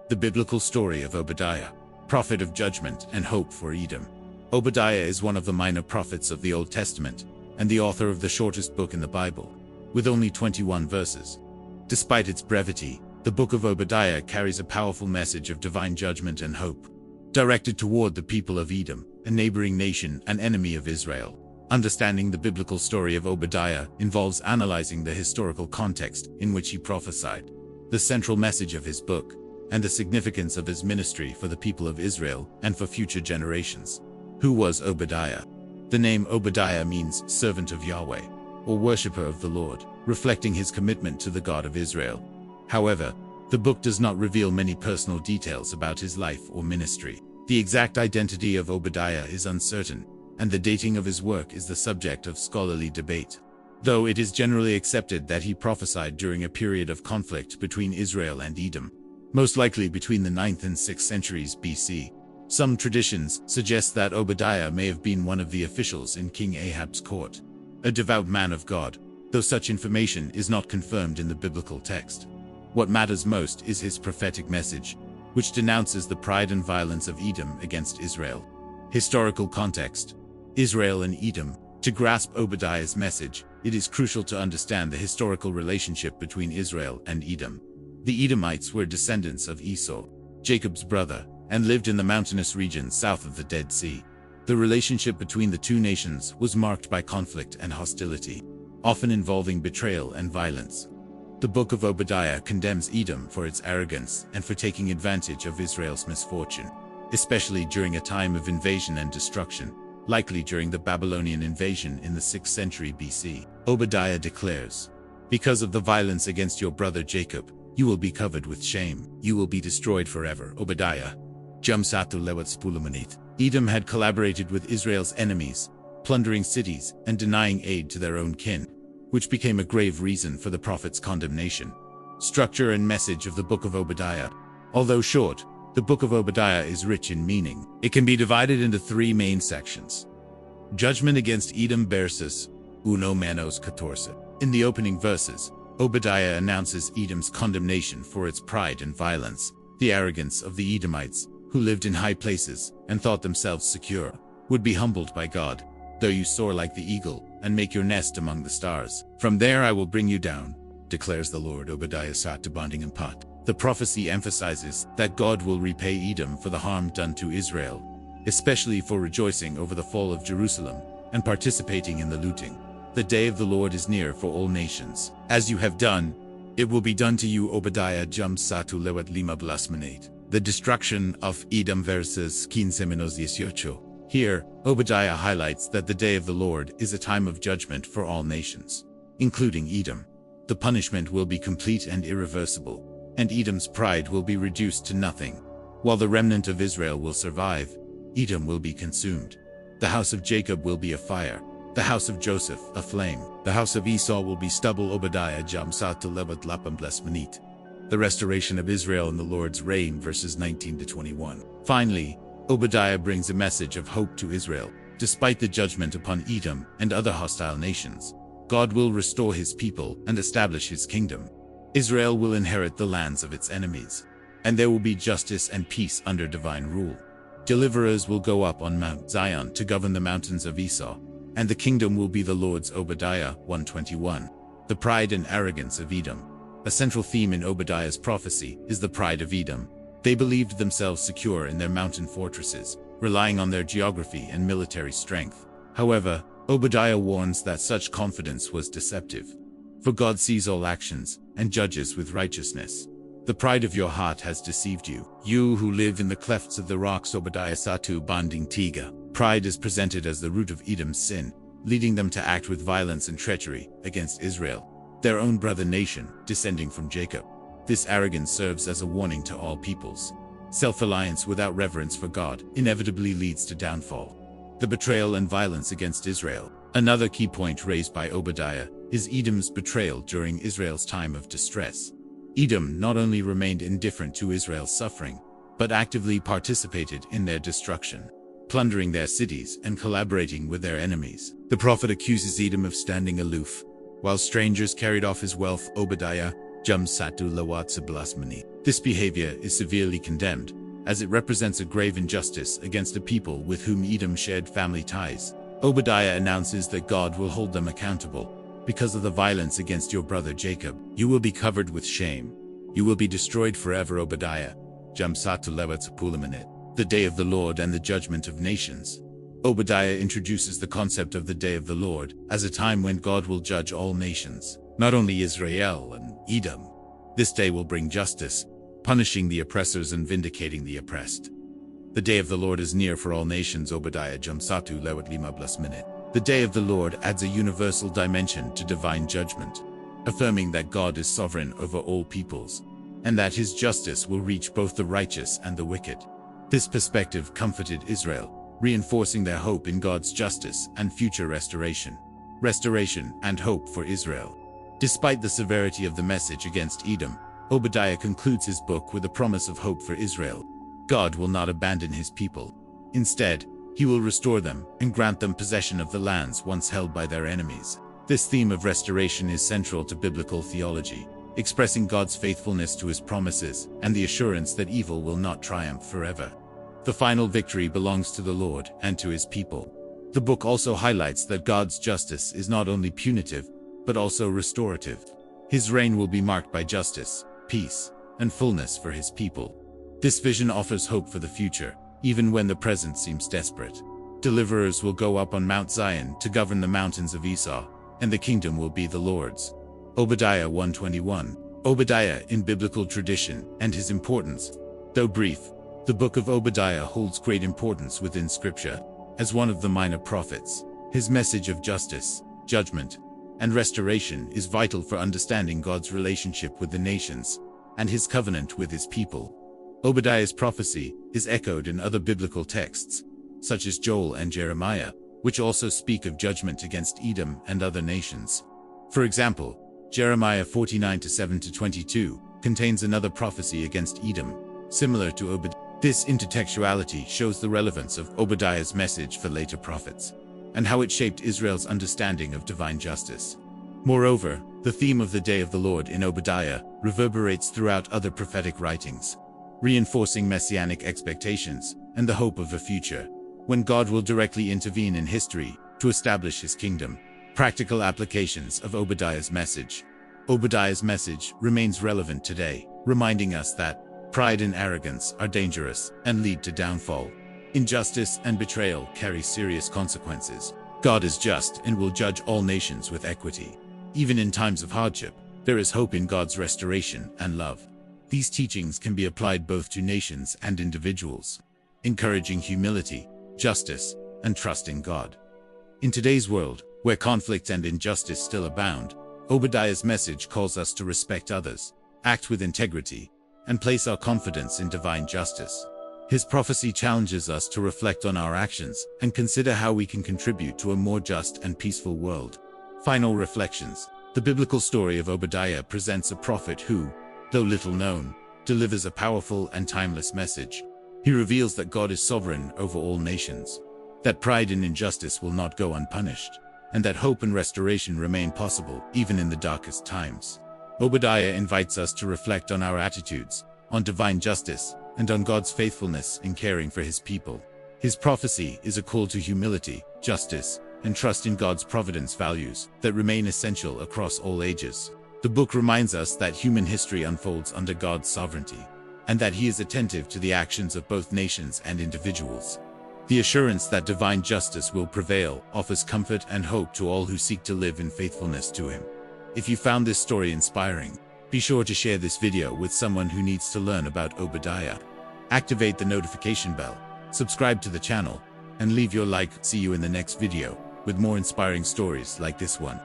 The biblical story of Obadiah, prophet of judgment and hope for Edom. Obadiah is one of the minor prophets of the Old Testament, and the author of the shortest book in the Bible, with only 21 verses. Despite its brevity, the book of Obadiah carries a powerful message of divine judgment and hope, directed toward the people of Edom, a neighboring nation and enemy of Israel. Understanding the biblical story of Obadiah involves analyzing the historical context in which he prophesied, the central message of his book, and the significance of his ministry for the people of Israel and for future generations. Who was Obadiah? The name Obadiah means servant of Yahweh, or worshipper of the Lord, reflecting his commitment to the God of Israel. However, the book does not reveal many personal details about his life or ministry. The exact identity of Obadiah is uncertain, and the dating of his work is the subject of scholarly debate. Though it is generally accepted that he prophesied during a period of conflict between Israel and Edom, most likely between the 9th and 6th centuries BC. Some traditions suggest that Obadiah may have been one of the officials in King Ahab's court, a devout man of God, though such information is not confirmed in the biblical text. What matters most is his prophetic message, which denounces the pride and violence of Edom against Israel. Historical context: Israel and Edom. To grasp Obadiah's message, it is crucial to understand the historical relationship between Israel and Edom. The Edomites were descendants of Esau, Jacob's brother, and lived in the mountainous regions south of the Dead Sea. The relationship between the two nations was marked by conflict and hostility, often involving betrayal and violence. The book of Obadiah condemns Edom for its arrogance and for taking advantage of Israel's misfortune, especially during a time of invasion and destruction, likely during the Babylonian invasion in the 6th century BC. Obadiah declares, "Because of the violence against your brother Jacob, you will be covered with shame. You will be destroyed forever." Obadiah. Jam 1 lewat 10 menit. Edom had collaborated with Israel's enemies, plundering cities and denying aid to their own kin, which became a grave reason for the prophet's condemnation. Structure and message of the book of Obadiah. Although short, the book of Obadiah is rich in meaning. It can be divided into three main sections. Judgment against Edom versus uno menos 14. In the opening verses, Obadiah announces Edom's condemnation for its pride and violence. The arrogance of the Edomites, who lived in high places and thought themselves secure, would be humbled by God. "Though you soar like the eagle and make your nest among the stars, from there I will bring you down," declares the Lord. Obadiah sat to bonding and pot. The prophecy emphasizes that God will repay Edom for the harm done to Israel, especially for rejoicing over the fall of Jerusalem and participating in the looting. "The day of the Lord is near for all nations. As you have done, it will be done to you." Obadiah Jam 1 lewat 15 menit. The destruction of Edom verses 15 menos 18. Here, Obadiah highlights that the day of the Lord is a time of judgment for all nations, including Edom. The punishment will be complete and irreversible, and Edom's pride will be reduced to nothing. While the remnant of Israel will survive, Edom will be consumed. The house of Jacob will be a fire, the house of Joseph a flame, the house of Esau will be stubble. Obadiah Jam 1 lewat 18 menit. The restoration of Israel in the Lord's reign verses 19 to 21. Finally, Obadiah brings a message of hope to Israel. Despite the judgment upon Edom and other hostile nations, God will restore his people and establish his kingdom. Israel will inherit the lands of its enemies, and there will be justice and peace under divine rule. Deliverers will go up on Mount Zion to govern the mountains of Esau, and the kingdom will be the Lord's. Obadiah 1:21. The pride and arrogance of Edom. A central theme in Obadiah's prophecy is the pride of Edom. They believed themselves secure in their mountain fortresses, relying on their geography and military strength. However, Obadiah warns that such confidence was deceptive. For God sees all actions and judges with righteousness. "The pride of your heart has deceived you, you who live in the clefts of the rocks." Obadiah 1 banding 3. Pride is presented as the root of Edom's sin, leading them to act with violence and treachery against Israel, their own brother nation, descending from Jacob. This arrogance serves as a warning to all peoples. Self-reliance without reverence for God inevitably leads to downfall. The betrayal and violence against Israel. Another key point raised by Obadiah is Edom's betrayal during Israel's time of distress. Edom not only remained indifferent to Israel's suffering, but actively participated in their destruction, plundering their cities and collaborating with their enemies. The prophet accuses Edom of standing aloof, while strangers carried off his wealth. Obadiah Jam 1 lewat 11 menit. This behavior is severely condemned, as it represents a grave injustice against a people with whom Edom shared family ties. Obadiah announces that God will hold them accountable. Because of the violence against your brother Jacob, you will be covered with shame. You will be destroyed forever. Obadiah. Jam 1 lewat 10 menit. The Day of the Lord and the Judgment of Nations. Obadiah introduces the concept of the Day of the Lord as a time when God will judge all nations, not only Israel and Edom. This day will bring justice, punishing the oppressors and vindicating the oppressed. The day of the Lord is near for all nations. Obadiah Jam 1 lewat 15 menit. The day of the Lord adds a universal dimension to divine judgment, affirming that God is sovereign over all peoples, and that his justice will reach both the righteous and the wicked. This perspective comforted Israel, reinforcing their hope in God's justice and future restoration. Restoration and hope for Israel. Despite the severity of the message against Edom, Obadiah concludes his book with a promise of hope for Israel. God will not abandon his people. Instead, he will restore them and grant them possession of the lands once held by their enemies. This theme of restoration is central to biblical theology, expressing God's faithfulness to his promises and the assurance that evil will not triumph forever. The final victory belongs to the Lord and to his people. The book also highlights that God's justice is not only punitive, but also restorative. His reign will be marked by justice, peace, and fullness for his people. This vision offers hope for the future, even when the present seems desperate. Deliverers will go up on Mount Zion to govern the mountains of Esau, and the kingdom will be the Lord's. Obadiah 1:21. Obadiah in biblical tradition and his importance. Though brief, the book of Obadiah holds great importance within Scripture. As one of the minor prophets, his message of justice, judgment, and restoration is vital for understanding God's relationship with the nations and his covenant with his people. Obadiah's prophecy is echoed in other biblical texts, such as Joel and Jeremiah, which also speak of judgment against Edom and other nations. For example, Jeremiah 49:7-22 contains another prophecy against Edom, similar to Obadiah. This intertextuality shows the relevance of Obadiah's message for later prophets, and how it shaped Israel's understanding of divine justice. Moreover, the theme of the Day of the Lord in Obadiah reverberates throughout other prophetic writings, reinforcing messianic expectations and the hope of a future when God will directly intervene in history to establish his kingdom. Practical applications of Obadiah's message. Obadiah's message remains relevant today, reminding us that pride and arrogance are dangerous and lead to downfall. Injustice and betrayal carry serious consequences. God is just and will judge all nations with equity. Even in times of hardship, there is hope in God's restoration and love. These teachings can be applied both to nations and individuals, encouraging humility, justice, and trust in God. In today's world, where conflict and injustice still abound, Obadiah's message calls us to respect others, act with integrity, and place our confidence in divine justice. His prophecy challenges us to reflect on our actions and consider how we can contribute to a more just and peaceful world. Final reflections. The biblical story of Obadiah presents a prophet who, though little known, delivers a powerful and timeless message. He reveals that God is sovereign over all nations, that pride and injustice will not go unpunished, and that hope and restoration remain possible even in the darkest times. Obadiah invites us to reflect on our attitudes, on divine justice, and on God's faithfulness in caring for his people. His prophecy is a call to humility, justice, and trust in God's providence, values that remain essential across all ages. The book reminds us that human history unfolds under God's sovereignty, and that he is attentive to the actions of both nations and individuals. The assurance that divine justice will prevail offers comfort and hope to all who seek to live in faithfulness to him. If you found this story inspiring, be sure to share this video with someone who needs to learn about Obadiah. Activate the notification bell, subscribe to the channel, and leave your like. See you in the next video with more inspiring stories like this one.